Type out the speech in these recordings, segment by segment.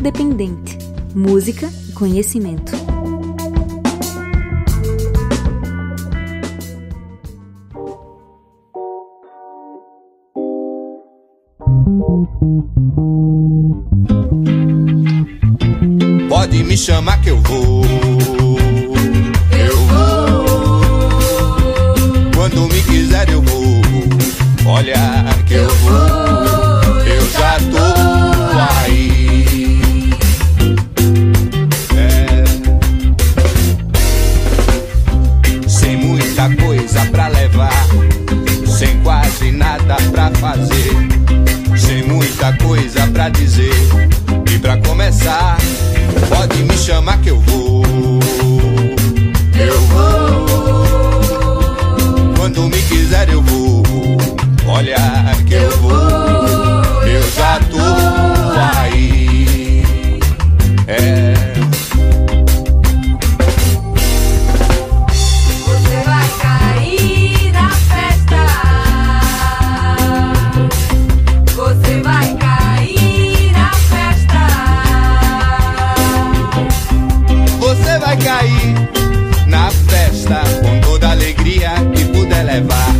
Interdependente. Música e conhecimento. Pode me chamar que eu vou. Eu vou. Quando me quiser eu vou. Olha que eu vou. Eu já tô aí. Sem muita coisa pra levar, sem quase nada pra fazer, sem muita coisa pra dizer. E pra começar, pode me chamar que eu vou. Eu vou. Quando me quiser eu vou. Olha que eu vou. Eu já tô aí. Você vai cair na festa. Você vai cair na festa. Você vai cair na festa com toda a alegria que puder levar.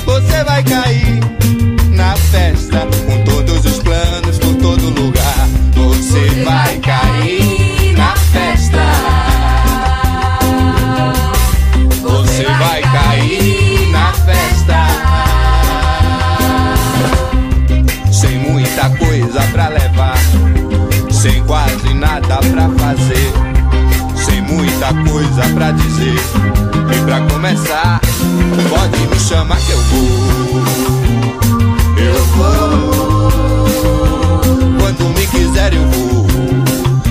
Você vai cair na festa com todos os planos por todo lugar. Você vai cair na festa. Você vai cair na festa. Sem muita coisa pra levar, sem quase nada pra fazer, sem muita coisa pra dizer. E pra começar, pode me chamar que eu vou. Eu vou. Quando me quiser eu vou.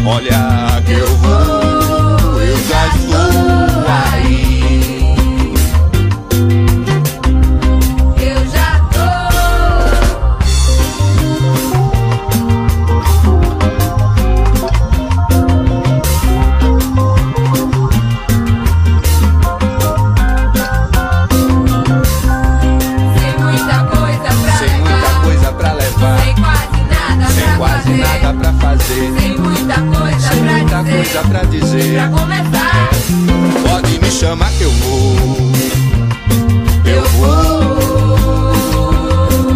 Olha que eu vou. Eu já estou aí. Eu já tô. Sem muita coisa pra levar, Sem quase nada pra fazer, sem muita coisa pra dizer. Pra começar, Pode me chamar que eu vou. Eu vou.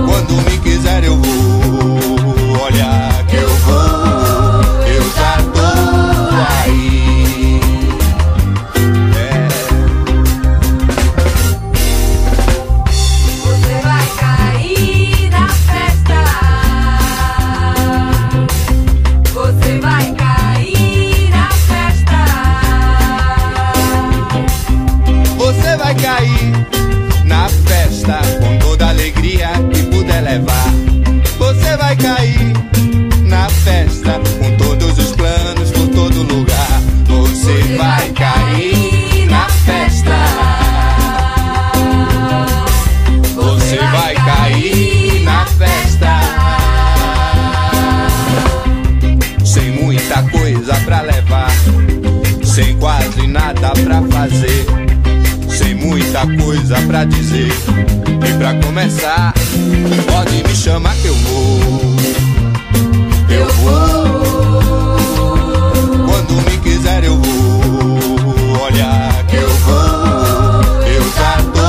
Quando me quiser eu vou. Olha que eu vou. Eu já tô aí. você vai cair na festa. Você vai cair na festa. Você vai cair na festa com toda a alegria que puder levar. Você vai cair na festa com todos os planos por todo lugar. Você vai cair na festa. Você vai cair na festa. Sem muita coisa pra levar, sem quase nada pra fazer, sem muita coisa pra dizer. E pra começar, pode me chamar que eu vou. Eu vou. Quando me quiser eu vou. Olha que eu vou. Eu já tô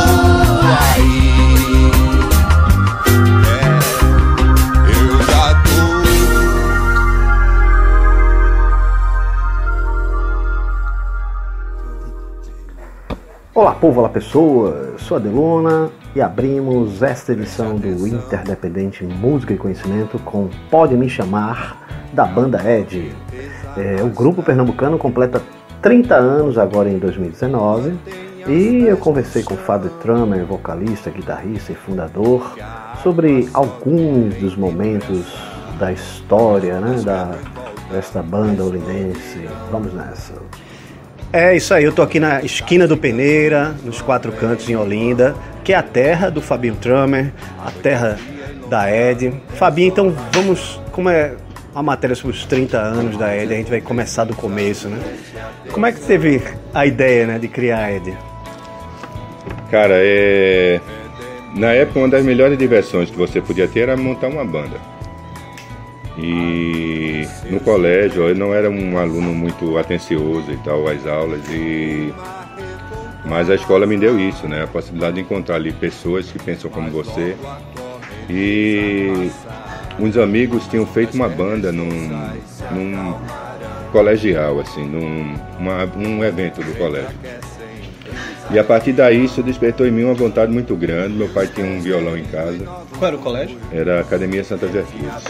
aí. Eu já tô. Olá povo, olá pessoas, sou a Delona e abrimos esta edição do Interdependente Música e Conhecimento com Pode Me Chamar, da banda Ed. O grupo pernambucano completa 30 anos agora em 2019 e eu conversei com o Fábio Trummer, vocalista, guitarrista e fundador, sobre alguns dos momentos da história, desta banda olindense. Vamos nessa. É isso aí, eu tô aqui na esquina do Peneira, nos Quatro Cantos em Olinda, que é a terra do Fabinho Trummer, a terra da Ed. Fabinho, então vamos, como é uma matéria sobre os 30 anos da Ed, a gente vai começar do começo, né? Como é que teve a ideia, né, de criar a Ed? Cara, na época uma das melhores diversões que você podia ter era montar uma banda. E no colégio eu não era um aluno muito atencioso e tal, às aulas, mas a escola me deu isso, né? A possibilidade de encontrar ali pessoas que pensam como você. E uns amigos tinham feito uma banda num colegial, assim, num evento do colégio. E a partir daí isso despertou em mim uma vontade muito grande. Meu pai tinha um violão em casa. Qual era o colégio? Era a Academia Santa Gertrudes.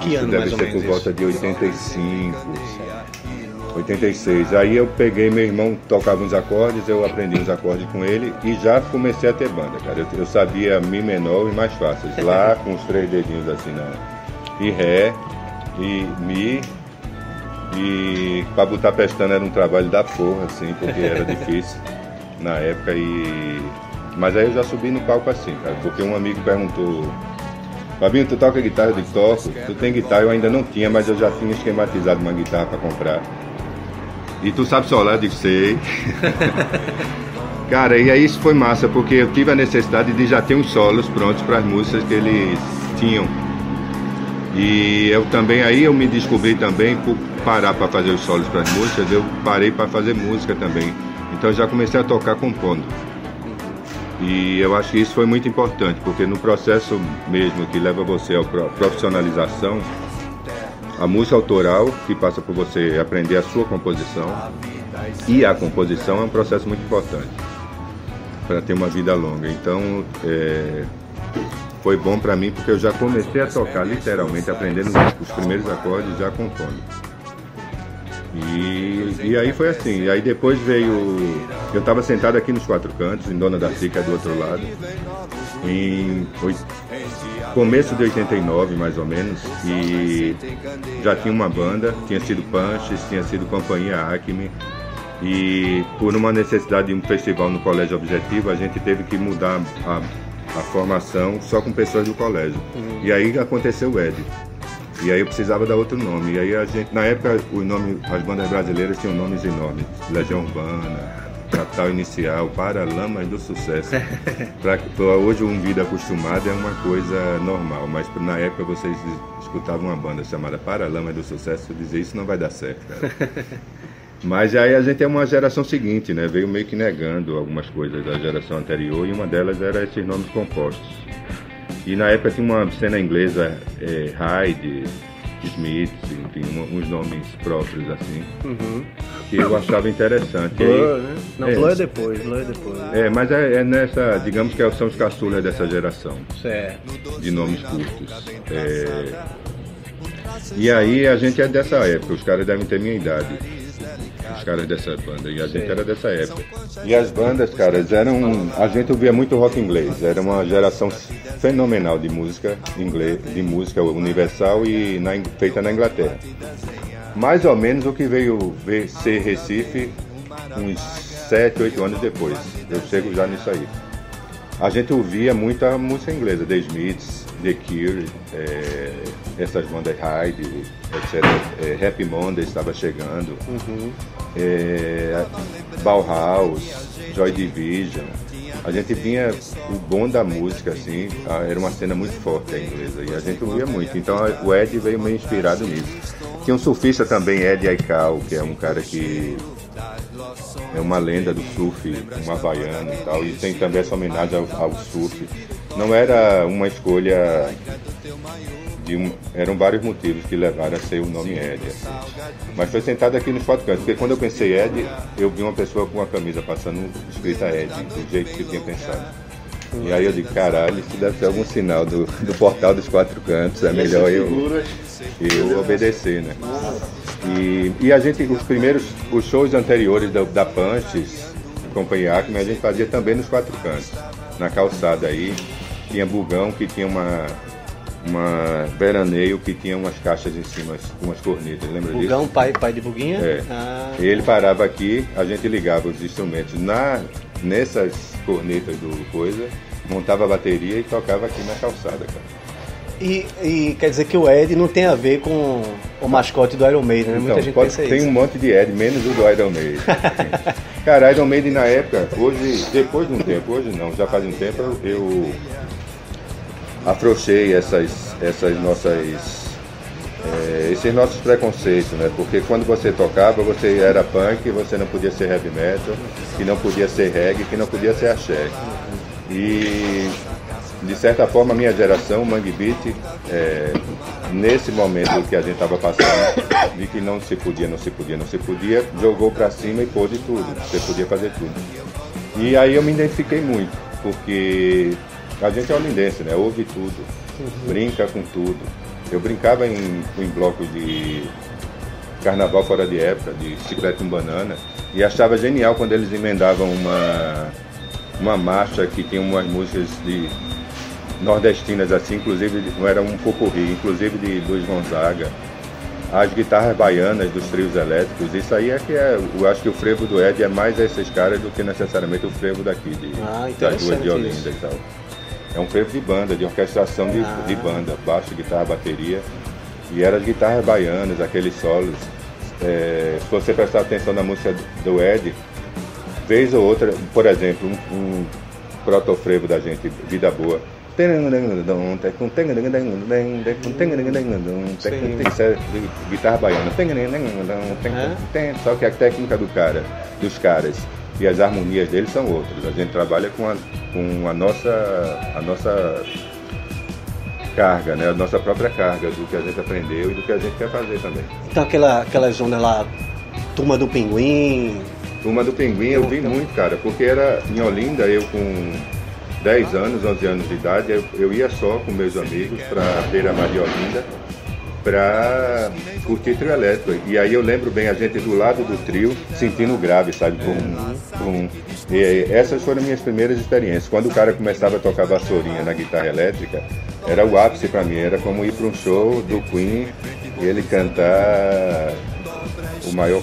Que ano mais ou menos? Deve ser por volta de 85, 86. Aí eu peguei, meu irmão tocava uns acordes, eu aprendi uns acordes com ele e já comecei a ter banda, cara. Eu sabia Mi menor e mais fáceis, lá com os 3 dedinhos assim, e Ré, e Mi, e pra botar pestana era um trabalho da porra, assim, porque era difícil na época. Mas aí eu já subi no palco assim, cara, porque um amigo perguntou: Fabinho, tu toca guitarra? Eu digo, toco. Tu tem guitarra? Eu ainda não tinha, mas eu já tinha esquematizado uma guitarra para comprar. E tu sabe solar? Eu digo, sei. Cara, e aí isso foi massa, porque eu tive a necessidade de já ter uns solos prontos para as músicas que eles tinham. E eu também, aí eu me descobri também, por parar para fazer os solos para as músicas, eu parei para fazer música também. Então eu já comecei a tocar compondo. E eu acho que isso foi muito importante, porque no processo mesmo que leva você à profissionalização, a música autoral, que passa por você aprender a sua composição, e a composição é um processo muito importante para ter uma vida longa. Então foi bom para mim, porque eu já comecei a tocar literalmente, aprendendo os primeiros acordes, já compondo. E aí foi assim, e aí depois veio, eu estava sentado aqui nos Quatro Cantos, em Dona Darcy, que é do outro lado, em começo de 89 mais ou menos, e já tinha uma banda, tinha sido Punches, tinha sido Companhia Acme, e por uma necessidade de um festival no Colégio Objetivo, a gente teve que mudar a formação só com pessoas do colégio. E aí aconteceu o Ed. E aí eu precisava dar outro nome. E aí a gente, na época, as bandas brasileiras tinham nomes enormes. Legião Urbana, Capital Inicial, Paralamas do Sucesso. Hoje um Vida Acostumada é uma coisa normal, mas na época vocês escutavam uma banda chamada Paralamas do Sucesso e diziam, isso não vai dar certo, cara. Mas aí a gente é uma geração seguinte, né? Veio meio que negando algumas coisas da geração anterior, e uma delas era esses nomes compostos. E na época tinha uma cena inglesa, Hyde, Smith, enfim, uns nomes próprios assim, que eu achava interessante. Blur, né? Não, Blur é depois. Mas é nessa, digamos que são os caçulas dessa geração. Certo. De nomes curtos. E aí a gente é dessa época, os caras devem ter minha idade. Os caras dessa banda, e a gente era dessa época. E as bandas, caras, a gente ouvia muito rock inglês, era uma geração fenomenal de música de música universal e feita na Inglaterra. Mais ou menos o que veio ser Recife uns 7, 8 anos depois. Eu chego já nisso aí. A gente ouvia muita música inglesa, The Smiths, The Cure, essas bandas Hyde, etc. Happy Monday estava chegando, Bauhaus, Joy Division. A gente vinha, o bom da música, assim, era uma cena muito forte a inglesa, e a gente ouvia muito. Então o Ed veio meio inspirado nisso. Tinha um surfista também, Ed Aikau, que é um cara que é uma lenda do surf, um havaiano e tal, e tem também essa homenagem ao surf. Não era uma escolha, eram vários motivos que levaram a ser o nome Ed. Assim. Mas foi sentado aqui nos Quatro Cantos, porque quando eu pensei Ed, eu vi uma pessoa com uma camisa passando escrita Ed, do jeito que eu tinha pensado. E aí eu digo, caralho, isso deve ser algum sinal do portal dos Quatro Cantos, é melhor eu obedecer, né? E a gente, os shows anteriores da Punches, Companhia Acme, a gente fazia também nos Quatro Cantos. Na calçada aí, tinha Bugão, que tinha uma veraneio que tinha umas caixas em cima, umas cornetas, lembra disso? Bugão, pai de Buguinha? Ele parava aqui, a gente ligava os instrumentos nessas cornetas do coisa, montava a bateria e tocava aqui na calçada, cara. E quer dizer que o Ed não tem a ver com o mascote do Iron Maiden, né? Então, muita gente pensa tem isso. Um monte de Ed, menos o do Iron Maiden. Cara, Iron Maiden na época, hoje, depois de um tempo, hoje não, já faz um tempo, eu afrouxei essas nossas esses nossos preconceitos, né? Porque quando você tocava, você era punk, você não podia ser heavy metal, que não podia ser reggae, que não podia ser axé. E, de certa forma, a minha geração, o Mangue Beat, nesse momento que a gente estava passando, de que não se podia, jogou para cima e pôde tudo, você podia fazer tudo. E aí eu me identifiquei muito, porque a gente é olindense, né? Ouve tudo, brinca com tudo. Eu brincava em blocos de carnaval fora de época, de bicicleta com banana, e achava genial quando eles emendavam uma marcha que tinha umas músicas nordestinas assim, inclusive era um popurrí, inclusive de Luiz Gonzaga, as guitarras baianas dos trios elétricos. Isso aí eu acho que o frevo do Ed é mais esses caras do que necessariamente o frevo daqui das ruas de Olinda e tal. É um frevo de banda, de orquestração de banda, baixo, guitarra, bateria. E eram as guitarras baianas, aqueles solos. Se você prestar atenção na música do Ed, vez ou outra, por exemplo, um protofrevo da gente, Vida Boa. Guitarra baiana. Só que a técnica dos caras e as harmonias deles são outras. A gente trabalha com a nossa carga, né? A nossa própria carga do que a gente aprendeu e do que a gente quer fazer também. Então aquelas ondas lá, Turma do Pinguim. Turma do Pinguim eu vi muito, cara, porque era em Olinda, eu com 10 anos, 11 anos de idade, eu ia só com meus amigos para a Beira-Mar de Olinda para curtir trio elétrico. E aí eu lembro bem a gente do lado do trio sentindo grave, sabe? E essas foram minhas primeiras experiências. Quando o cara começava a tocar vassourinha na guitarra elétrica, era o ápice para mim, era como ir para um show do Queen e ele cantar o maior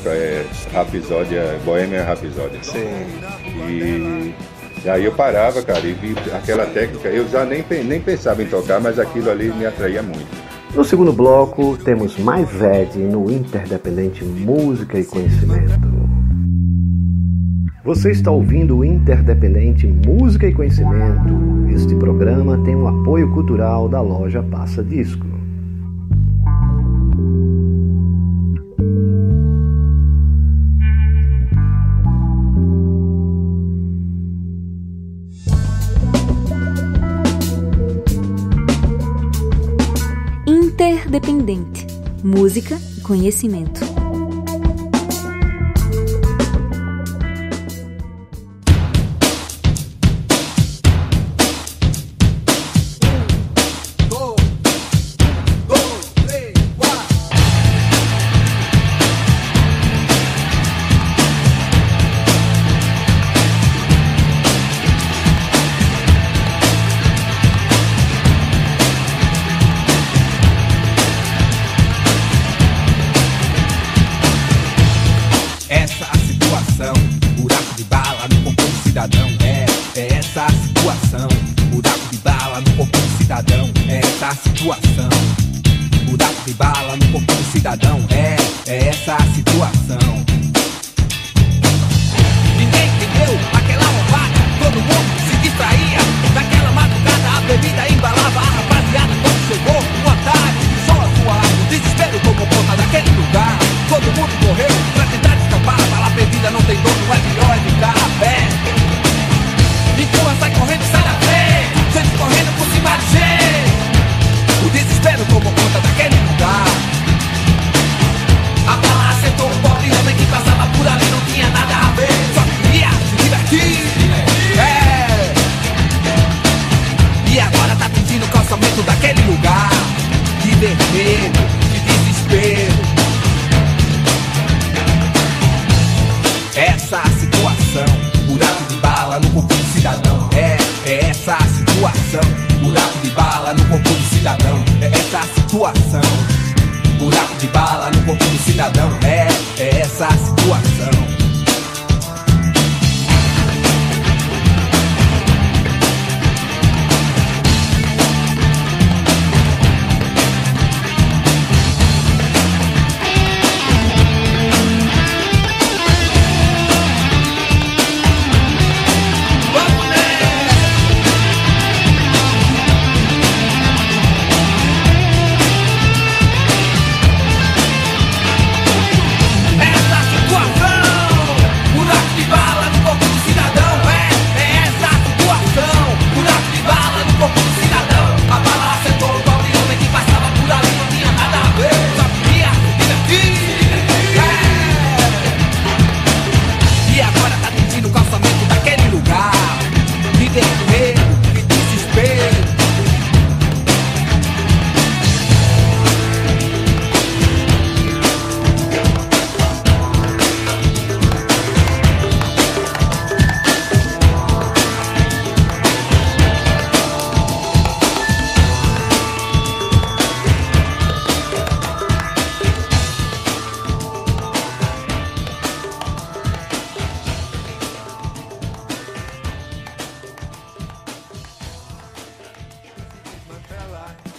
Rhapsody, Bohemian Rhapsody. Sim. E aí eu parava, cara, e vi aquela técnica, eu já nem pensava em tocar, mas aquilo ali me atraía muito. No segundo bloco, temos mais Ed no Interdependente Música e Conhecimento. Você está ouvindo o Interdependente Música e Conhecimento. Este programa tem um apoio cultural da loja Passa Disco. Interdependente. Música e conhecimento.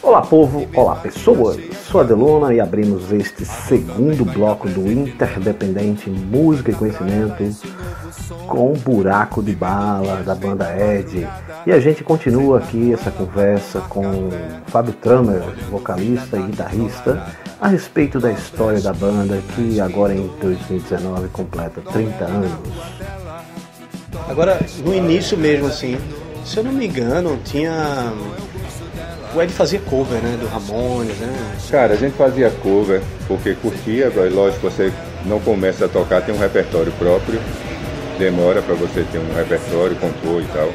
Olá povo, olá pessoas, sou a Delona e abrimos este segundo bloco do Interdependente Música e Conhecimento com Buraco de Bala da banda Ed. E a gente continua aqui essa conversa com Fábio Tramer, vocalista e guitarrista, a respeito da história da banda que agora em 2019 completa 30 anos. Agora, no início mesmo assim, se eu não me engano, tinha... O Ed fazia cover, né, do Ramones, né? Cara, a gente fazia cover porque curtia, lógico, você não começa a tocar, tem um repertório próprio, demora para você ter um repertório, compor e tal.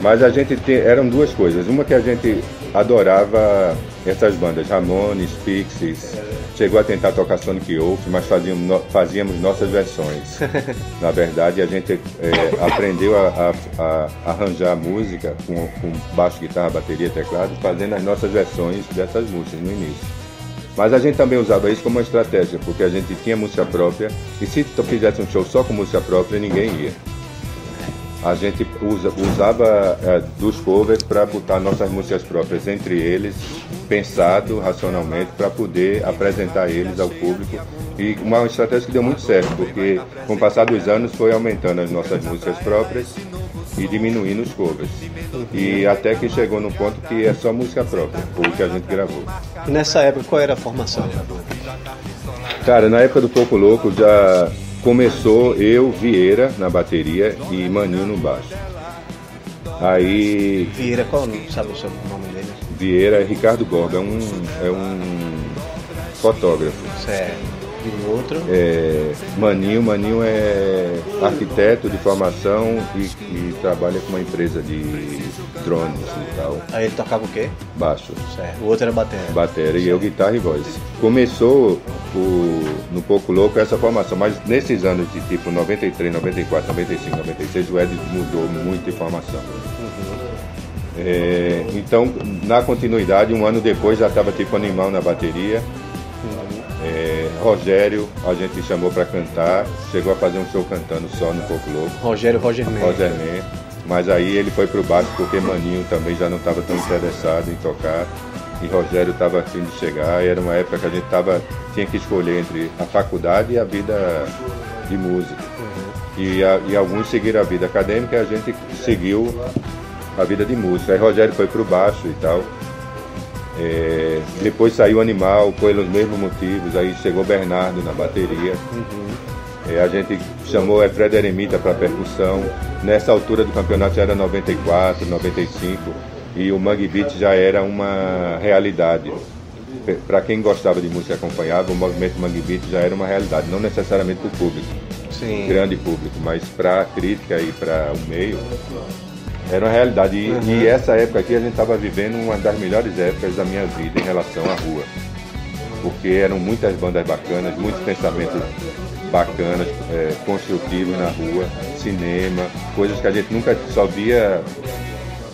Mas a gente eram duas coisas, uma que a gente adorava essas bandas, Ramones, Pixies, chegou a tentar tocar Sonic Youth, mas fazíamos nossas versões. Na verdade, a gente aprendeu a arranjar música com baixo, guitarra, bateria, teclado, fazendo as nossas versões dessas músicas no início. Mas a gente também usava isso como uma estratégia, porque a gente tinha música própria, e se tu fizesse um show só com música própria, ninguém ia. A gente usava dos covers para botar nossas músicas próprias entre eles, pensado racionalmente, para poder apresentar eles ao público. E uma estratégia que deu muito certo, porque com o passar dos anos foi aumentando as nossas músicas próprias e diminuindo os covers. E até que chegou no ponto que é só música própria, o que a gente gravou. E nessa época, qual era a formação da banda? Cara, na época do Pouco Louco já... Começou eu, Vieira, na bateria e Maninho no baixo. Aí... Vieira, qual sabe o seu nome dele? Vieira é Ricardo Gorba, é um fotógrafo. Certo. E o outro? Maninho é arquiteto de formação e trabalha com uma empresa de drones e tal. Aí ele tocava o quê? Baixo. Certo. O outro era bateria. Bateria e eu guitarra e voz. Começou no Pouco Louco essa formação, mas nesses anos de tipo 93, 94, 95, 96 o Ed mudou muito de formação. Então, na continuidade, um ano depois já estava tipo Animal na bateria. Rogério, a gente chamou para cantar, chegou a fazer um show cantando só no Pouco Louco. Rogerman. Mas aí ele foi pro baixo porque Maninho também já não estava tão interessado em tocar e Rogério estava a fim de chegar. E era uma época que a gente tinha que escolher entre a faculdade e a vida de música. E alguns seguiram a vida acadêmica e a gente seguiu a vida de música. Aí Rogério foi pro baixo e tal. Depois saiu Animal pelos mesmos motivos, aí chegou Bernardo na bateria. A gente chamou Fred Eremita para percussão. Nessa altura do campeonato já era 94, 95 e o Mangue Beat já era uma realidade. Para quem gostava de música e acompanhava, o movimento Mangue Beat já era uma realidade, não necessariamente para o público, grande público, mas para a crítica e para o meio. Era uma realidade e essa época aqui a gente estava vivendo uma das melhores épocas da minha vida em relação à rua. Porque eram muitas bandas bacanas, muitos pensamentos bacanas, construtivos na rua, cinema, coisas que a gente nunca só via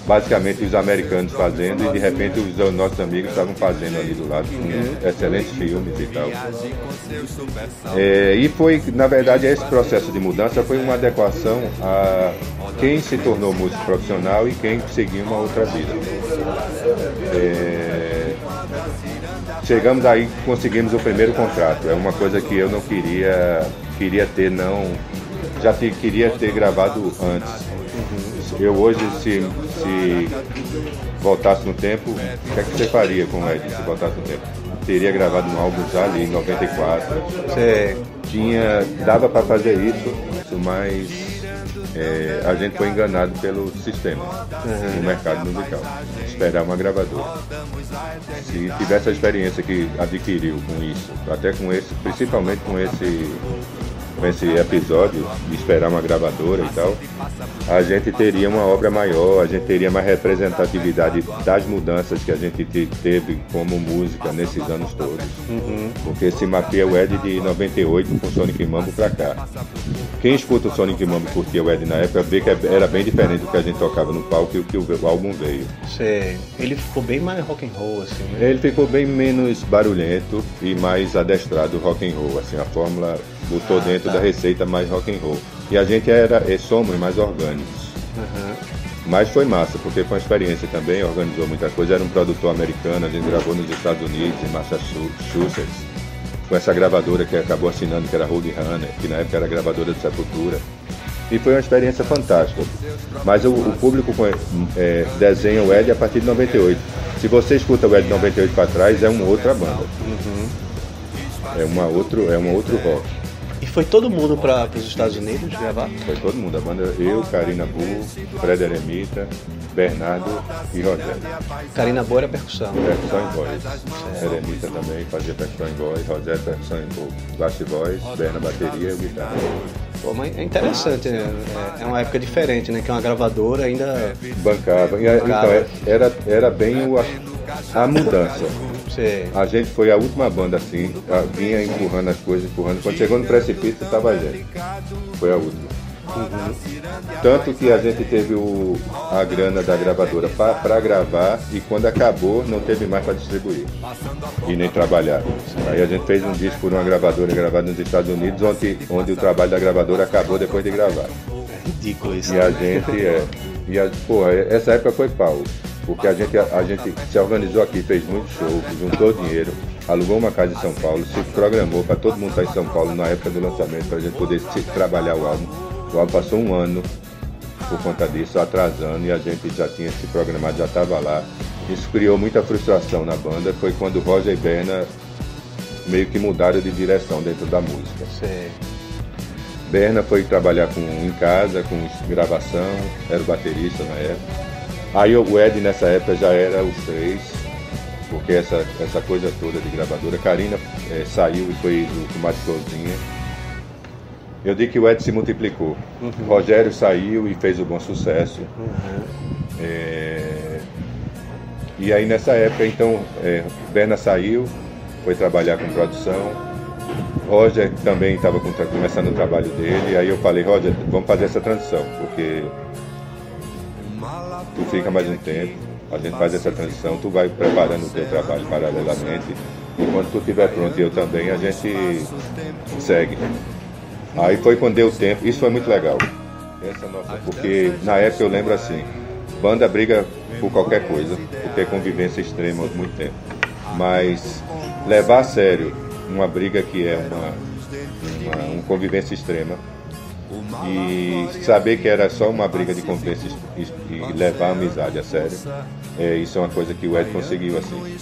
basicamente os americanos fazendo e de repente os nossos amigos estavam fazendo ali do lado com excelentes filmes e tal. E foi, na verdade, esse processo de mudança foi uma adequação a quem se tornou músico profissional e quem seguiu uma outra vida. Chegamos aí, conseguimos o primeiro contrato. É uma coisa que eu não queria ter, não. Já queria ter gravado antes. Eu hoje, se voltasse no tempo, o que é que você faria com o Ed se voltasse no tempo? Teria gravado um álbum já ali em 94. Dava para fazer isso, mas a gente foi enganado pelo sistema do mercado musical. Esperar uma gravadora. Se tivesse a experiência que adquiriu com isso, até com esse, principalmente com esse episódio de esperar uma gravadora e tal, a gente teria uma obra maior, a gente teria mais representatividade das mudanças que a gente teve como música nesses anos todos. Porque se mapeia o Ed de 98 com Sonic Mambo pra cá. Quem escuta o Sonic Mambo e curtia o Ed na época vê que era bem diferente do que a gente tocava no palco e o que o álbum veio. Ele ficou bem mais rock and roll, assim, né? Ele ficou bem menos barulhento e mais adestrado rock and roll, assim, a fórmula botou dentro da receita mais rock and roll. E a gente somos mais orgânicos. Mas foi massa, porque foi uma experiência também, organizou muita coisa. Era um produtor americano, a gente gravou nos Estados Unidos, em Massachusetts, com essa gravadora que acabou assinando, que era Roadrunner, que na época era a gravadora de Sepultura. E foi uma experiência fantástica. Mas o público desenha o Ed a partir de 98. Se você escuta o Ed de 98 para trás, é uma outra banda. É um outro rock. E foi todo mundo para os Estados Unidos gravar? Foi todo mundo. A banda, eu, Karina Bull, Fred Eremita, Bernardo e Rogério. Karina Bull era percussão. Percussão em voz. Eremita também fazia percussão em voz, Rogério percussão em baixo e voz, Berna bateria e guitarra. Pô, mas é interessante, é uma época diferente, né? Que uma gravadora ainda bancava. Então, era bem a mudança. Sim. A gente foi a última banda assim, vinha empurrando as coisas, empurrando. Quando chegou no precipício, estava a gente. Foi a última. Tanto que a gente teve a grana da gravadora para gravar e quando acabou não teve mais para distribuir e nem trabalhar. Aí a gente fez um disco por uma gravadora gravado nos Estados Unidos, onde o trabalho da gravadora acabou depois de gravar. É ridículo isso. E a gente, essa época foi pau, porque a gente se organizou aqui, fez muito show, juntou dinheiro, alugou uma casa em São Paulo, se programou para todo mundo estar em São Paulo na época do lançamento, para a gente poder trabalhar o álbum. O álbum passou um ano por conta disso, atrasando, e a gente já tinha se programado, já estava lá. Isso criou muita frustração na banda. Foi quando o Roger e Berna meio que mudaram de direção dentro da música. Sim. Berna foi trabalhar em casa, com gravação, era o baterista na época. Aí o Ed nessa época já era os 3, porque essa coisa toda de gravadora. Karina saiu e foi com o Mateuzinha. Eu digo que o Ed se multiplicou. Rogério saiu e fez o Bom Sucesso. E aí nessa época, então, Berna saiu, foi trabalhar com produção. Roger também estava começando o trabalho dele. E aí eu falei, Roger, vamos fazer essa transição, porque tu fica mais um tempo, a gente faz essa transição, tu vai preparando o teu trabalho paralelamente. E quando tu estiver pronto e eu também, a gente segue. Aí foi quando deu tempo, isso foi muito legal. Porque na época eu lembro assim, banda briga por qualquer coisa, porque é convivência extrema há muito tempo. Mas levar a sério uma briga que é uma convivência extrema e saber que era só uma briga de convivência e levar a amizade a sério, isso é uma coisa que o Ed conseguiu assim.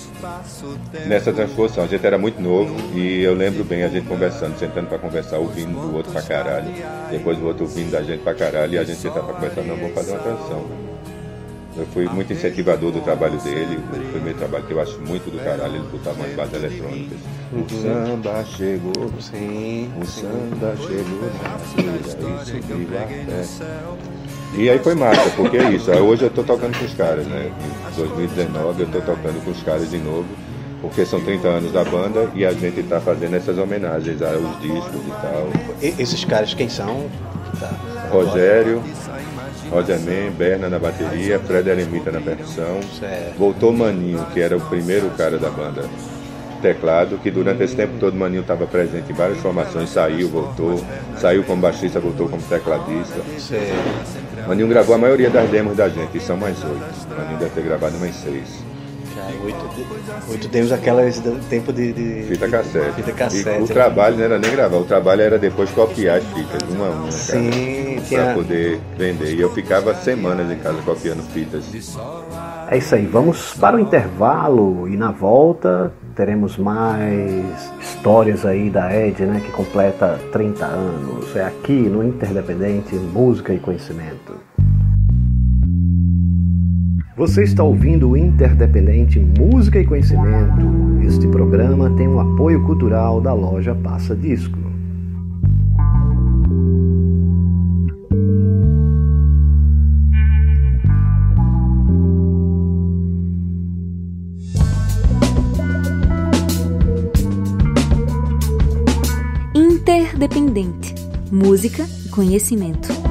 Nessa transposição, a gente era muito novo e eu lembro bem a gente conversando, sentando para conversar, ouvindo do outro pra caralho, depois o outro ouvindo da gente pra caralho e a gente sentava para conversar, não, vamos fazer uma transição. Eu fui muito incentivador do trabalho dele, o primeiro trabalho que eu acho muito do caralho, ele botava umas bases eletrônicas. O samba chegou, sim, o samba chegou na cira, e subiu até. E aí foi massa, porque é isso, hoje eu tô tocando com os caras, né? Em 2019 eu tô tocando com os caras de novo, porque são 30 anos da banda e a gente tá fazendo essas homenagens aos discos e tal. Esses caras quem são? Rogério, Roger Man, Berna na bateria, Fred Eremita na percussão. Certo. Voltou Maninho, que era o primeiro cara da banda, teclado, que durante esse tempo todo Maninho estava presente em várias formações, saiu, voltou, saiu como baixista, voltou como tecladista. Certo. Maninho gravou a maioria das demos da gente, e são mais 8. Maninho deve ter gravado mais 6. 8 demos aquelas do tempo de fita cassete. Fita cassete. E o trabalho não era nem gravar, o trabalho era depois copiar as fitas, uma a uma, sim, para poder vender. E eu ficava semanas em casa copiando fitas. É isso aí, vamos para o intervalo e na volta teremos mais histórias aí da Ed, né, que completa 30 anos. É aqui no Interdependente Música e Conhecimento. Você está ouvindo o Interdependente Música e Conhecimento. Este programa tem um apoio cultural da loja Passa Disco. Interdependente. Música e Conhecimento.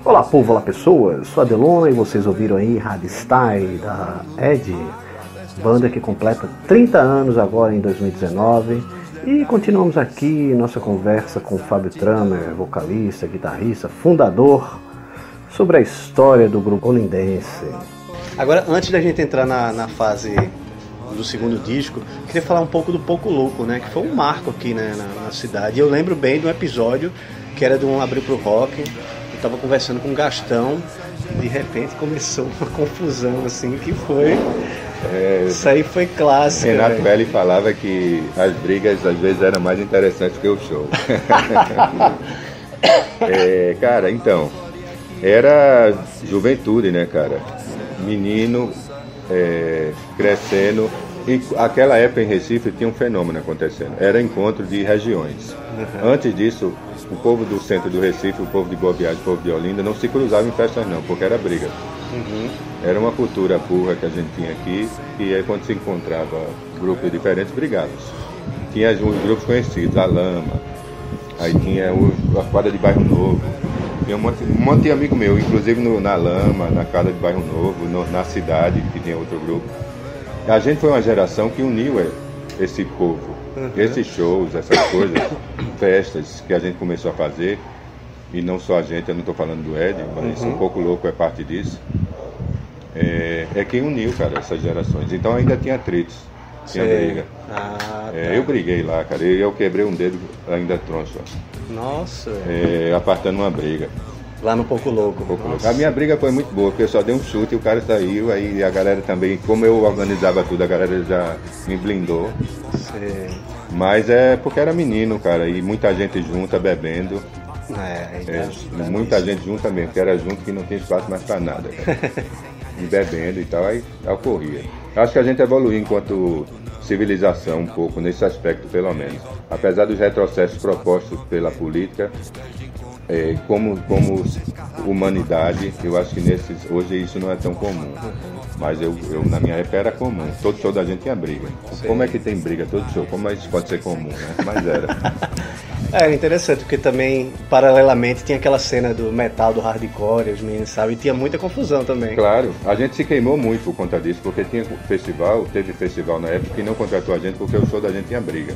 Olá povo, olá pessoas, sou a Delona e vocês ouviram aí Hardstyle da Ed, banda que completa 30 anos agora em 2019, e continuamos aqui nossa conversa com o Fábio Tramer, vocalista, guitarrista, fundador, sobre a história do grupo olindense. Agora, antes da gente entrar na fase do segundo disco, queria falar um pouco do Pouco Louco, né, que foi um marco aqui, né, na cidade. Eu lembro bem de um episódio que era de um Abriu Pro Rock. Estava conversando com o Gastão, de repente começou uma confusão assim que foi. Isso aí foi clássico. Renato Belli falava que as brigas às vezes eram mais interessantes que o show. Cara, então, era juventude, né, cara? Menino crescendo. E aquela época em Recife tinha um fenômeno acontecendo, era encontro de regiões. Antes disso, o povo do centro do Recife, o povo de Boa Viagem, o povo de Olinda, não se cruzava em festas não, porque era briga. Era uma cultura burra que a gente tinha aqui, e aí quando se encontrava grupos diferentes, brigavam. Tinha os grupos conhecidos, a Lama, aí tinha a quadra de Bairro Novo, tinha um monte de amigo meu, inclusive na Lama, na quadra de Bairro Novo, na cidade, que tinha outro grupo. A gente foi uma geração que uniu esse povo, esses shows, essas coisas, festas que a gente começou a fazer, e não só a gente, eu não estou falando do Ed, mas Um Pouco Louco é parte disso, é quem uniu, cara, essas gerações. Então ainda tinha atritos, tinha briga. Tá. Eu briguei lá, cara, eu quebrei um dedo ainda troncho. Nossa. Apartando uma briga. Lá no Pouco Louco. A minha briga foi muito boa, porque eu só dei um chute e o cara saiu, aí a galera também, como eu organizava tudo, a galera já me blindou. Sim. Mas porque era menino, cara, e muita gente junta, bebendo. Muita gente junta mesmo, porque era junto que não tinha espaço mais pra nada, cara. E bebendo e tal, aí ocorria. Acho que a gente evoluiu enquanto civilização um pouco, nesse aspecto pelo menos. Apesar dos retrocessos propostos pela política, como humanidade, eu acho que hoje isso não é tão comum. Mas eu na minha época era comum. Todo show da gente tinha briga. Sim. Como é que tem briga todo show? Como isso pode ser comum, né? Mas era. Era interessante, porque também, paralelamente, tinha aquela cena do metal, do hardcore, os meninos, sabe? E tinha muita confusão também. Claro, a gente se queimou muito por conta disso, porque teve festival na época que não contratou a gente porque o show da gente tinha briga.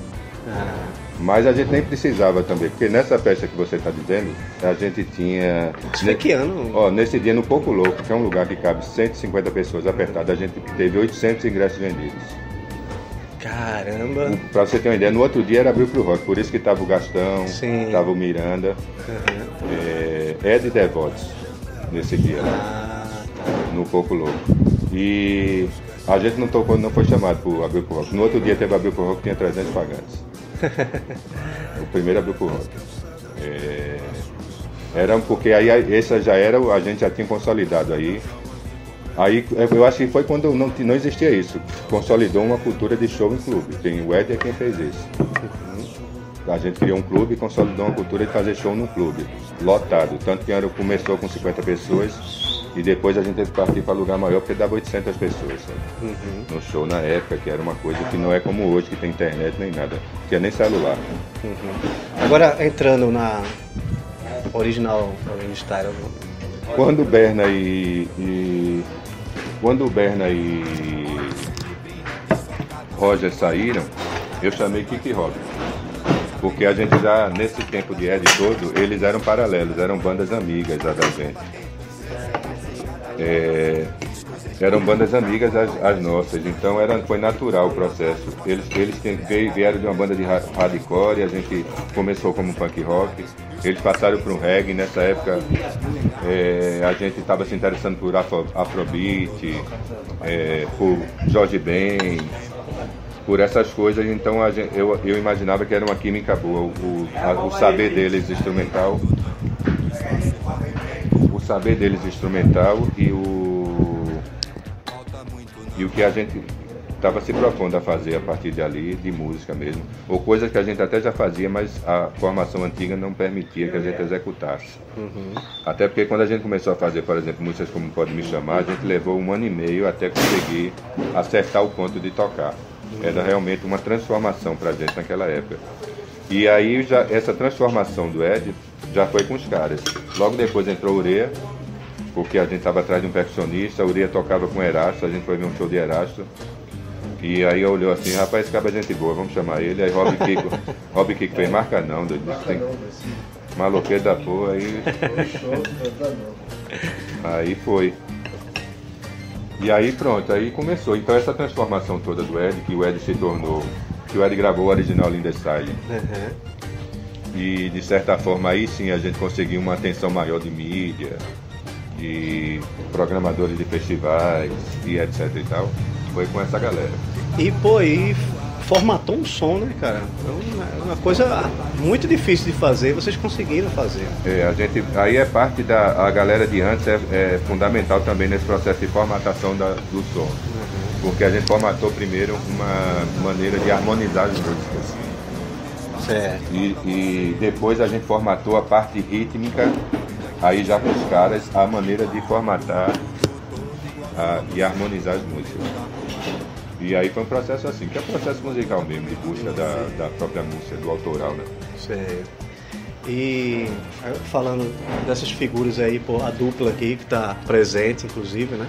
Mas a gente nem precisava também, porque nessa festa que você está dizendo, a gente tinha... Isso foi que ano? Nesse dia no Pouco Louco, que é um lugar que cabe 150 pessoas apertadas, a gente teve 800 ingressos vendidos. Caramba! Pra você ter uma ideia, no outro dia era Abriu Pro Rock, por isso que tava o Gastão, tava o Miranda, Ed Devotos nesse dia, no Pouco Louco. E a gente não foi chamado pro Abriu Pro Rock. No outro dia teve Abriu Pro Rock, tinha 300 pagantes. O primeiro Abriu Pro Rock. Era porque aí essa já era, a gente já tinha consolidado aí. Aí eu acho que foi quando não existia isso. Consolidou uma cultura de show em clube. O Ed é quem fez isso. A gente criou um clube e consolidou uma cultura de fazer show num clube, lotado. Tanto que começou com 50 pessoas e depois a gente teve que partir para lugar maior porque dava 800 pessoas, sabe? No show na época, que era uma coisa que não é como hoje, que tem internet nem nada. Não tinha nem celular. Agora, entrando na original Style. Quando o Berna e Roger saíram, eu chamei Kiki Rock. Porque a gente já, nesse tempo de Ed todo, eles eram paralelos, eram bandas amigas da gente. Eram bandas amigas as nossas, então foi natural o processo. Eles vieram de uma banda de hardcore, a gente começou como punk rock, eles passaram para um reggae. Nessa época a gente estava se interessando por Afrobeat, por Jorge Ben, por essas coisas, então eu imaginava que era uma química boa, o saber deles instrumental, e o que a gente estava se propondo a fazer a partir dali, de música mesmo, ou coisas que a gente até já fazia, mas a formação antiga não permitia que a gente executasse. Até porque quando a gente começou a fazer, por exemplo, músicas como Pode Me Chamar, a gente levou 1 ano e meio até conseguir acertar o ponto de tocar. Era realmente uma transformação pra gente naquela época. E aí essa transformação do Ed já foi com os caras. Logo depois entrou o Ureia, porque a gente estava atrás de um percussionista, o Ureia tocava com o Erasto, a gente foi ver um show de Erasto. E aí eu olhou assim, rapaz, esse cara é gente boa, vamos chamar ele. Aí Rob Kiko fez, marca não, doido. Maloqueiro da porra, aí foi. E aí pronto, aí começou. Então essa transformação toda do Ed, que o Ed se tornou, que o Ed gravou o original Linda Style. E de certa forma aí sim a gente conseguiu uma atenção maior de mídia, de programadores de festivais e etc e tal. Foi com essa galera. E pô, formatou um som, né, cara? É uma coisa muito difícil de fazer, vocês conseguiram fazer. Aí é parte a galera de antes é fundamental também nesse processo de formatação do som. Porque a gente formatou primeiro uma maneira de harmonizar as músicas. Certo. E depois a gente formatou a parte rítmica, aí já com os caras, a maneira de formatar e harmonizar as músicas. E aí foi um processo assim, que é um processo musical mesmo, de busca da própria música, do autoral, né? Certo. E falando dessas figuras aí, pô, a dupla aqui que está presente, inclusive, né?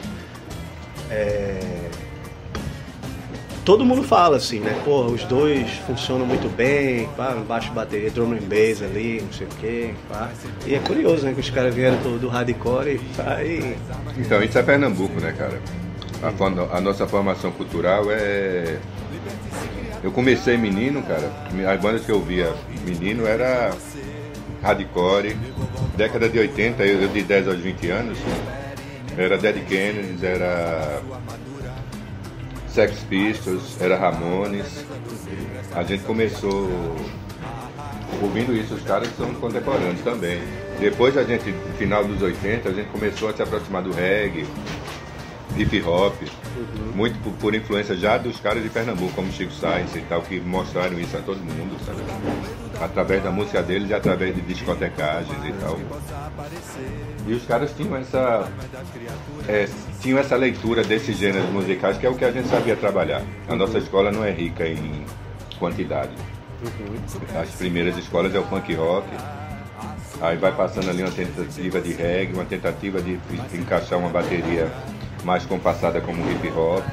Todo mundo fala assim, né? Pô, os dois funcionam muito bem, pá, baixo, bateria, drum and bass ali, não sei o quê, pá. E é curioso, né? Que os caras vieram do hardcore e tá aí. Então, isso é Pernambuco, né, cara? A nossa formação cultural é... Eu comecei menino, cara, as bandas que eu via menino era hardcore, década de 80, eu de 10 aos 20 anos, era Dead Kennedys, era Sex Pistols, era Ramones. A gente começou ouvindo isso, os caras são contemporâneos também. Depois a gente, no final dos 80, a gente começou a se aproximar do reggae, hip hop, muito por influência já dos caras de Pernambuco, como Chico Sainz e tal, que mostraram isso a todo mundo, sabe? Através da música deles e através de discotecagens e tal. E os caras tinham essa leitura desses gêneros musicais, que é o que a gente sabia trabalhar. A nossa escola não é rica em quantidade. As primeiras escolas é o punk rock, aí vai passando ali uma tentativa de reggae, uma tentativa de encaixar uma bateria mais compassada como hip hop,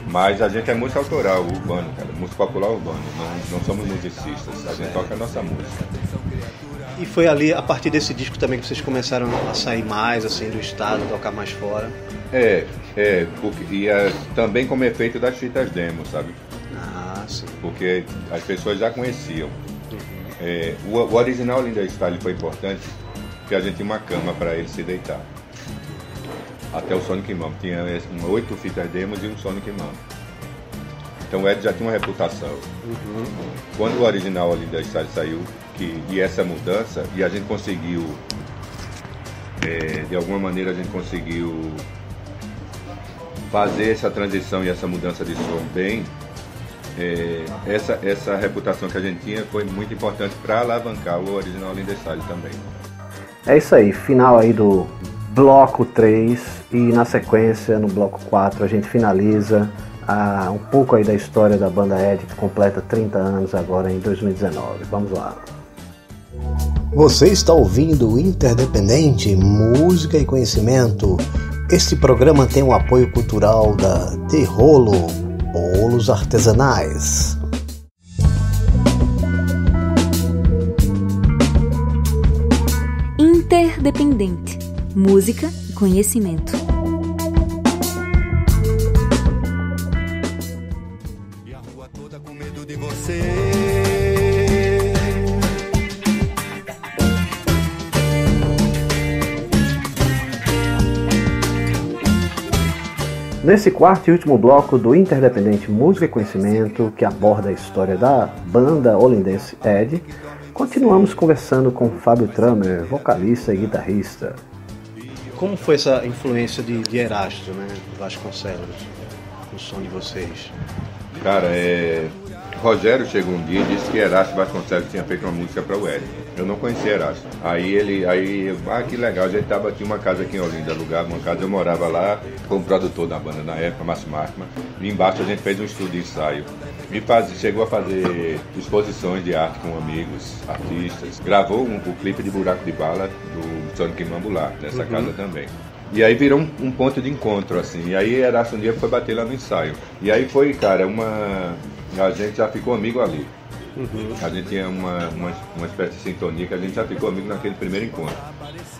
mas a gente é música autoral, urbano, cara, música popular urbano, não somos musicistas, a gente toca a nossa música. E foi ali, a partir desse disco também, que vocês começaram a sair mais, assim, do estado, tocar mais fora? Também como efeito das fitas demo, sabe? Ah, sim. Porque as pessoas já conheciam. O original Linda Style foi importante, porque a gente tinha uma cama para ele se deitar. Até o Sonic Mom. Tinha 8 fitas demos e um Sonic Mom. Então o Ed já tinha uma reputação. Quando o original Linda Style saiu, e essa mudança, e a gente conseguiu, de alguma maneira a gente conseguiu fazer essa transição e essa mudança de som bem, essa reputação que a gente tinha foi muito importante para alavancar o original Linda Style também. É isso aí, final aí do bloco 3 e na sequência, no bloco 4, a gente finaliza um pouco aí da história da banda Ed, que completa 30 anos agora em 2019. Vamos lá. Você está ouvindo Interdependente, Música e Conhecimento. Este programa tem o apoio cultural da De Rolo, bolos artesanais. Interdependente, música e conhecimento. E a rua toda com medo de você. Nesse quarto e último bloco do Interdependente Música e Conhecimento, que aborda a história da banda holandense Ed, continuamos conversando com Fábio Tramer, vocalista e guitarrista. Como foi essa influência de Erasto, né, Vasconcelos, no som de vocês? Cara, Rogério chegou um dia e disse que Erasto Vasconcelos tinha feito uma música para o Ed. Eu não conhecia Erasto. Que legal, a gente tinha uma casa aqui em Olinda, alugava uma casa, eu morava lá como produtor da banda na época, Márcio Markman. E embaixo a gente fez um estúdio de ensaio. E chegou a fazer exposições de arte com amigos, artistas. Gravou o clipe de Buraco de Bala do Sonic Mambular, nessa casa também. E aí virou um ponto de encontro, assim. E aí Erasto um dia foi bater lá no ensaio. E aí foi, cara, a gente já ficou amigo ali. A gente tinha uma espécie de sintonia que a gente já ficou amigo naquele primeiro encontro.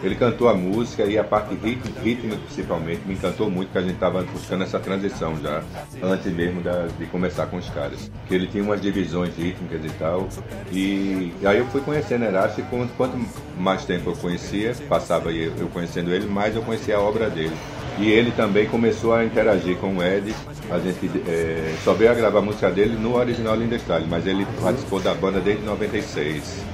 Ele cantou a música e a parte rítmica principalmente me encantou muito, porque a gente estava buscando essa transição já, antes mesmo de começar com os caras. Que ele tinha umas divisões rítmicas e tal. E aí eu fui conhecendo Erasto e quanto mais tempo eu conhecia, passava eu conhecendo ele, mais eu conhecia a obra dele. E ele também começou a interagir com o Ed. A gente só veio a gravar a música dele no original Linda Style, mas ele participou da banda desde 96.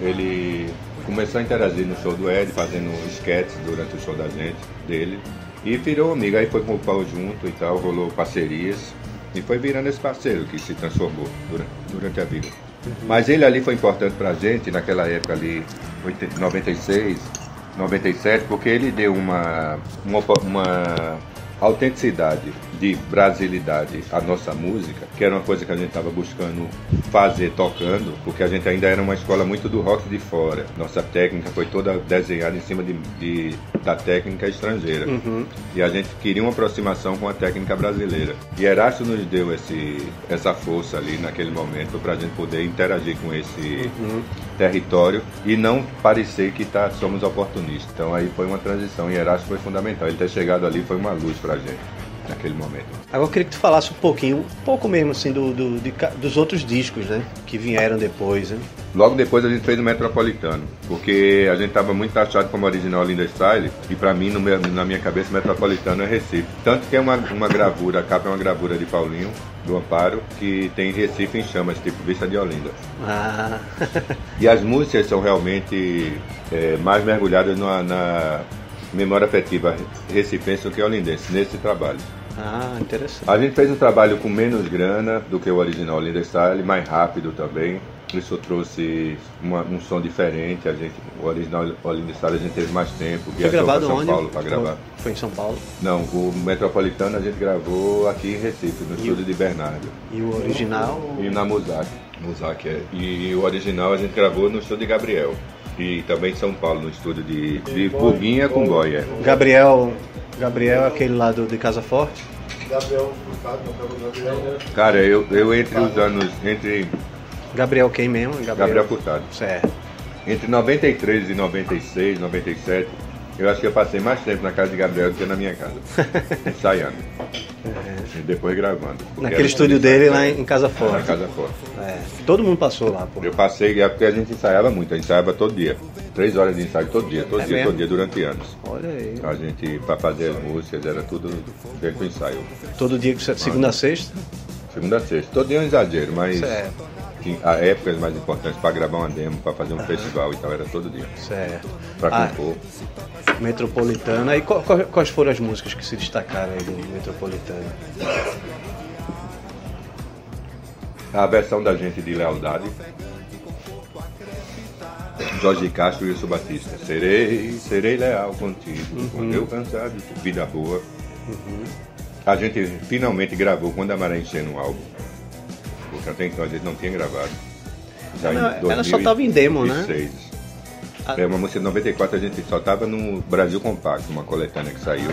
Ele começou a interagir no show do Ed, fazendo sketches durante o show dele. E virou amigo, aí foi com o Paulo junto e tal, rolou parcerias. E foi virando esse parceiro que se transformou durante a vida. Mas ele ali foi importante pra gente, naquela época ali, 96, 97, porque ele deu uma autenticidade de brasilidade à nossa música, que era uma coisa que a gente estava buscando fazer tocando, porque a gente ainda era uma escola muito do rock de fora. Nossa técnica foi toda desenhada em cima da técnica estrangeira. E a gente queria uma aproximação com a técnica brasileira. E Erasto nos deu essa força ali naquele momento para a gente poder interagir com esse território e não parecer que somos oportunistas. Então aí foi uma transição e Erasto foi fundamental. Ele ter chegado ali foi uma luz pra gente naquele momento. Agora eu queria que tu falasse um pouco mesmo assim dos outros discos, né, que vieram depois, né? Logo depois a gente fez o Metropolitano, porque a gente estava muito taxado como original Linda Style, e pra mim, na minha cabeça, Metropolitano é Recife. Tanto que é uma gravura, a capa é uma gravura de Paulinho, do Amparo, que tem Recife em chamas, tipo Vista de Olinda. E as músicas são realmente mais mergulhadas na memória afetiva recifense do que olindense, nesse trabalho. Interessante. A gente fez um trabalho com menos grana do que o original Linda Style, mais rápido também. Isso trouxe um som diferente. O original Linda Style a gente teve mais tempo. Foi gravado onde? São Paulo para gravar. Foi em São Paulo? Não, o Metropolitano a gente gravou aqui em Recife, no estúdio de Bernardo. E o original? E na Musac. E o original a gente gravou no estúdio de Gabriel. E também em São Paulo, no estúdio de Buguinha com Goya. Gabriel é aquele lá de Casa Forte? Gabriel Furtado. Cara, eu entre os anos... Gabriel quem mesmo? Gabriel Furtado. Certo. Entre 93 e 96, 97, eu acho que eu passei mais tempo na casa de Gabriel do que na minha casa. Ensaiando. E depois gravando. Naquele estúdio dele lá em Casa Forte. Na Casa Forte. Todo mundo passou lá, pô. Eu passei, porque a gente ensaiava muito, a gente ensaiava todo dia. 3 horas de ensaio todo dia, durante anos. Olha aí. A gente, para fazer as músicas, era tudo dentro do ensaio. Todo dia, segunda a sexta? Segunda a sexta. Todo dia é um exagero, mas certo. A épocas mais importantes para gravar uma demo, para fazer um festival e tal, era todo dia. Certo. Para compor. Metropolitana. E quais foram as músicas que se destacaram aí do Metropolitana? A versão da gente de Lealdade, Jorge Castro e Wilson Batista. Serei leal contigo, quando eu cansar de vida boa. A gente finalmente gravou Quando a Maré Encher no álbum, porque até então a gente não tinha gravado. Ela só estava em demo, né? É uma música de 94, a gente só estava no Brasil Compacto, uma coletânea que saiu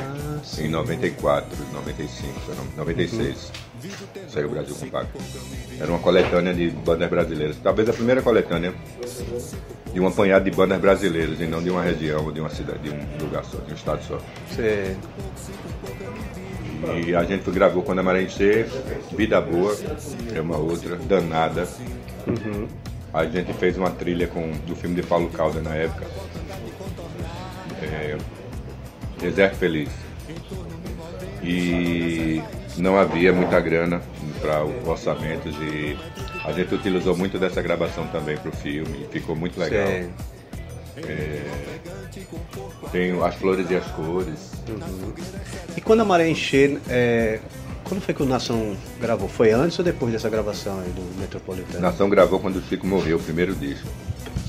em 94, 95, 96. Saiu o Brasil Compacto. Era uma coletânea de bandas brasileiras. Talvez a primeira coletânea de um apanhado de bandas brasileiras, e não de uma região, ou de uma cidade, de um lugar só, de um estado só. Sim. E a gente gravou Quando a Maré Encher, Vida Boa, é uma outra, Danada. A gente fez uma trilha do filme de Paulo Caldas na época, Deserto Feliz. E não havia muita grana para orçamentos e a gente utilizou muito dessa gravação também para o filme e ficou muito legal. Tem As Flores e as Cores. E Quando a Maré Encher, Quando foi que o Nação gravou? Foi antes ou depois dessa gravação aí do Metropolitano? Nação gravou quando o Chico morreu, o primeiro disco.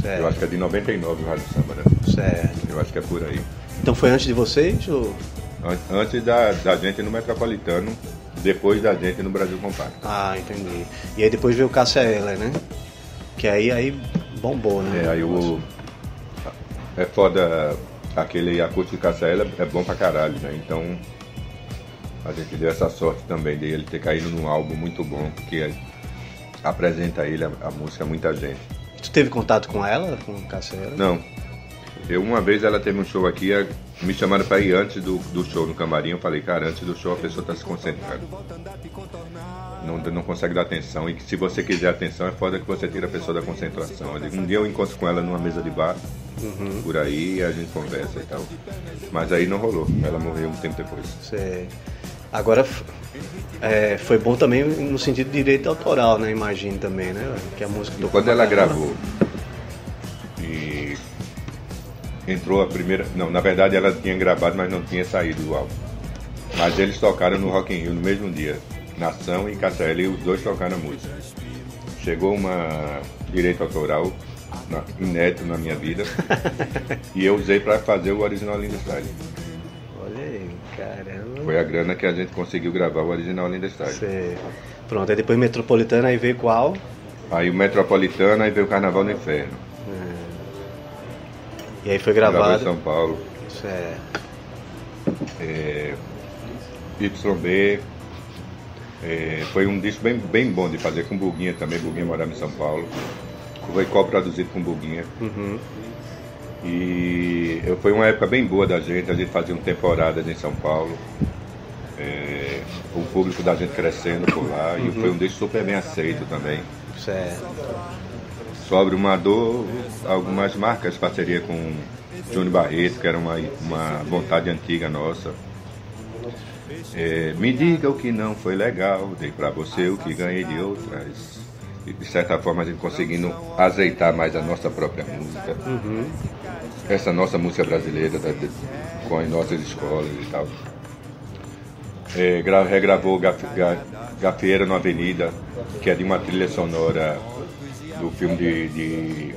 Certo. Eu acho que é de 99 o Rádio Samba, né? Certo. Eu acho que é por aí. Então foi antes de vocês? Ou... Antes da gente no Metropolitano, depois da gente no Brasil Compacto. Ah, entendi. E aí depois veio o Cássia Eller, né? Que aí bombou, né? Aí é foda, aquele acústico de Cássia Eller é bom pra caralho, né? Então a gente deu essa sorte também de ele ter caído num álbum muito bom, que apresenta ele, a música, a muita gente. Tu teve contato com ela, com Cássia Eller? Não. Uma vez ela teve um show aqui, me chamaram pra ir antes do show no camarim, eu falei, cara, antes do show a pessoa tá se concentrando. Não consegue dar atenção, e que se você quiser atenção é foda que você tira a pessoa da concentração. Um dia eu encontro com ela numa mesa de bar, por aí, e a gente conversa e tal. Mas aí não rolou, ela morreu um tempo depois. Sei. Agora, foi bom também no sentido de direito autoral, né? Imagino também, né? Que a música tocou. Quando ela gravou e entrou a primeira... Não, na verdade ela tinha gravado, mas não tinha saído do álbum. Mas eles tocaram no Rock in Rio no mesmo dia. Nação e Cássia Eller, e os dois tocaram a música. Chegou uma direito autoral inédito na minha vida e eu usei para fazer o original Linda Style. Olha aí, caramba. Foi a grana que a gente conseguiu gravar o original Linda Style. Sei. Pronto, aí depois Metropolitana, aí veio qual? Aí o Metropolitana, aí veio o Carnaval no Inferno. E aí foi gravado Gravou em São Paulo. Certo. YB. Foi um disco bem bom de fazer com Buguinha também. Buguinha morava em São Paulo. Foi co-produzido com Buguinha. E foi uma época bem boa da gente. A gente fazia temporadas em São Paulo. O público da gente crescendo por lá. E foi um disco super bem aceito também. Certo. Sobre uma dor, algumas marcas, parceria com Júnior Barreto, que era uma vontade antiga nossa. Me diga o que não foi legal, dei pra você o que ganhei de outras. E de certa forma a gente conseguindo azeitar mais a nossa própria música. Essa nossa música brasileira, com as nossas escolas e tal. Regravou Gafieira na Avenida, que é de uma trilha sonora do filme de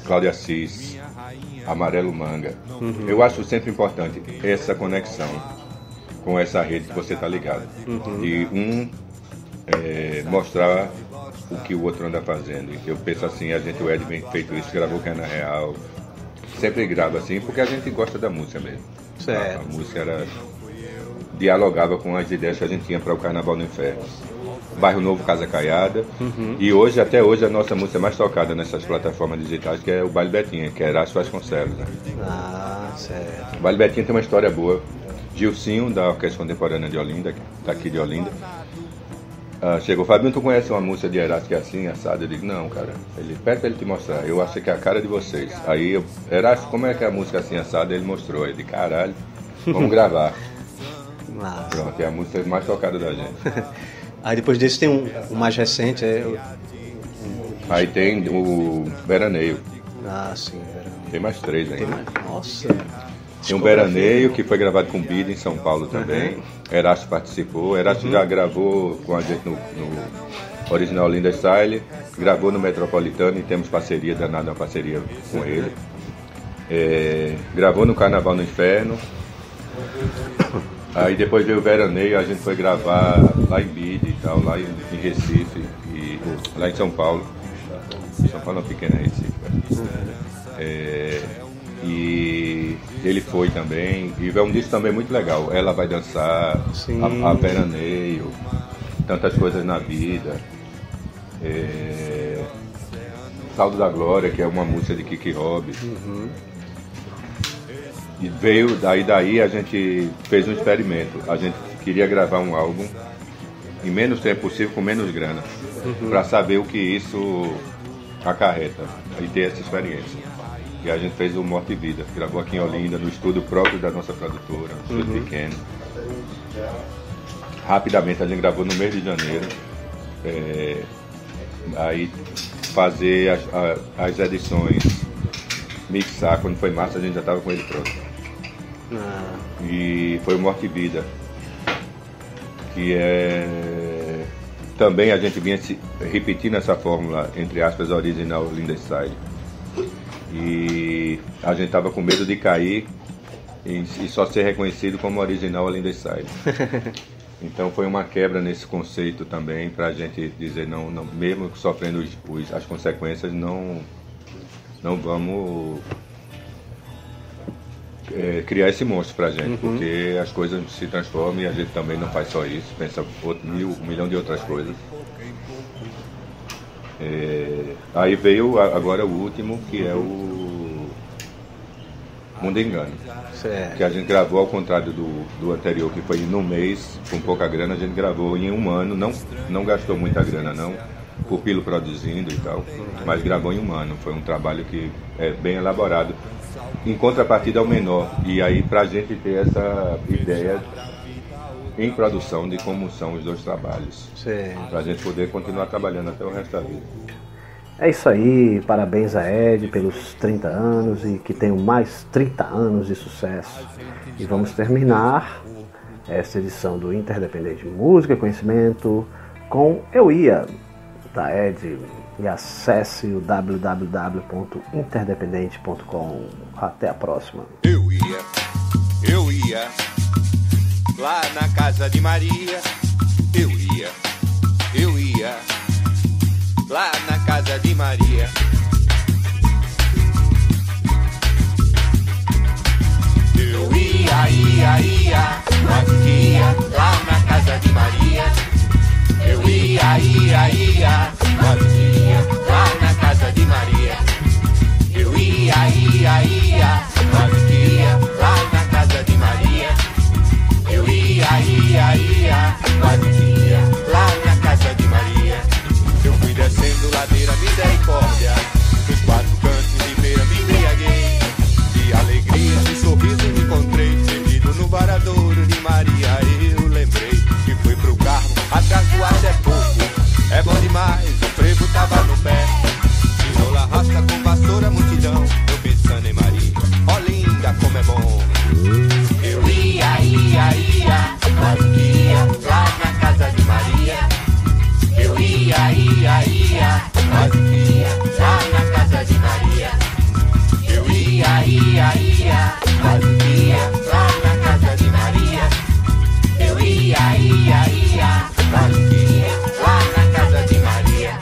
Cláudio Assis, Amarelo Manga. Eu acho sempre importante essa conexão com essa rede que você está ligado. De mostrar o que o outro anda fazendo. Eu penso assim, o Ed vem feito isso, gravou Cana Real. Sempre grava assim, porque a gente gosta da música mesmo. Certo. A música dialogava com as ideias que a gente tinha para o Carnaval no Inferno. Bairro Novo, Casa Caiada. E até hoje, a nossa música mais tocada nessas plataformas digitais, que é o Baile Betinha, que é Erasmo Vasconcelos. Né? Ah, certo. O Baile Betinha tem uma história boa. Gilcinho, da Orquestra Contemporânea de Olinda, daqui de Olinda, chegou, Fabinho, tu conhece uma música de Erasmo que é assim, assado? Eu digo, não, cara. Ele pede pra ele te mostrar. Eu acho que é a cara de vocês. Aí, Erasmo, como é que é a música assim, assado? Ele mostrou. Ele disse, caralho, vamos gravar. Massa. Pronto, é a música mais tocada da gente. Aí depois desse tem um mais recente, Aí tem o Veraneio. Ah, sim, Veraneio. Tem mais 3 ainda. Nossa. Tem um Veraneio que foi gravado com Bida em São Paulo também. Erasto participou. Erasto já gravou com a gente no original Linda Style. Gravou no Metropolitano e temos parceria danada, uma parceria com ele. Gravou no Carnaval no Inferno. Aí depois veio o Veraneio, a gente foi gravar lá em Bida e tal, lá em Recife, lá em São Paulo. São Paulo é uma pequena Recife. E ele foi também. E é um disco também muito legal. Ela Vai Dançar, a Veraneio, Tantas Coisas na Vida. Saldo da Glória, que é uma música de Kiki Robb. E veio, daí a gente fez um experimento. A gente queria gravar um álbum em menos tempo possível, com menos grana, para saber o que isso acarreta e ter essa experiência. E a gente fez o Morte e Vida, gravou aqui em Olinda, no estúdio próprio da nossa produtora, um estúdio pequeno. Rapidamente a gente gravou no mês de janeiro. Aí fazer as edições, mixar, quando foi março a gente já estava com ele pronto. E foi o Morte e Vida. que é... Também a gente vinha se repetindo essa fórmula, entre aspas, original Linderside. E a gente estava com medo de cair e só ser reconhecido como original Linderside. Então foi uma quebra nesse conceito também, para a gente dizer, não, mesmo sofrendo as consequências, não vamos criar esse monstro pra gente, porque as coisas se transformam e a gente também não faz só isso, pensa um milhão de outras coisas. Aí veio agora o último, que é o Mundo Engano, que a gente gravou ao contrário do anterior, que foi num mês, com pouca grana. A gente gravou em um ano, não gastou muita grana não, Pupilo produzindo e tal, mas gravou em um ano. Foi um trabalho que é bem elaborado, em contrapartida ao menor, e aí pra gente ter essa ideia em produção de como são os dois trabalhos, pra gente poder continuar trabalhando até o resto da vida. É isso aí, parabéns a Ed pelos 30 anos e que tenham mais 30 anos de sucesso. E vamos terminar esta edição do Interdependente Música e Conhecimento com Eu Ia, da Ed. E acesse o www.interdependente.com. Até a próxima. Eu ia lá na casa de Maria. Eu ia lá na casa de Maria. Eu ia, quase que ia lá na casa de Maria. Eu ia, quase que ia lá na casa de Maria. Eu ia, quase que ia lá na casa de Maria. Eu ia, quase que ia lá na casa de Maria. Eu fui descendo ladeira Misericórdia, dos quatro cantos de feira me embriaguei, de alegria e sorriso me encontrei, perdido no varadouro de Maria. Eu lembrei que fui pro Carmo, atrás do ar é pouco, é bom demais, o frevo tava no pé, tijolo arrasta com vassoura multidão, eu pensando em Maria, ó linda como é bom. Eu ia, quase que ia lá na casa de Maria. Eu ia, quase que ia lá na casa de Maria. Eu ia, quase que ia lá na casa de Maria. Eu ia, quase que ia lá na casa de Maria.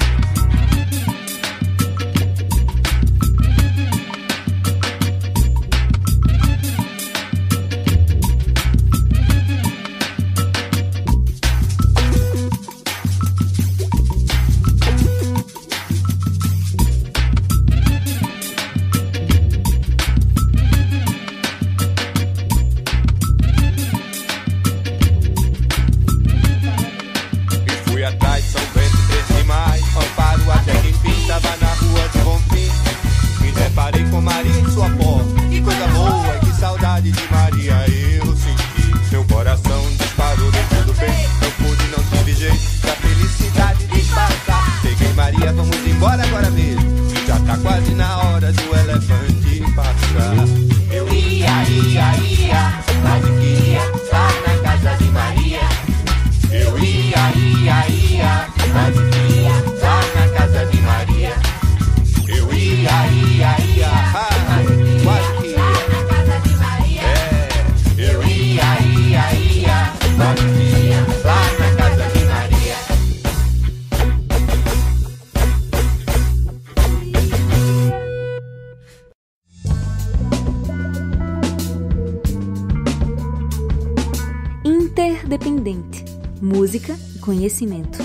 Interdependente. Música e conhecimento.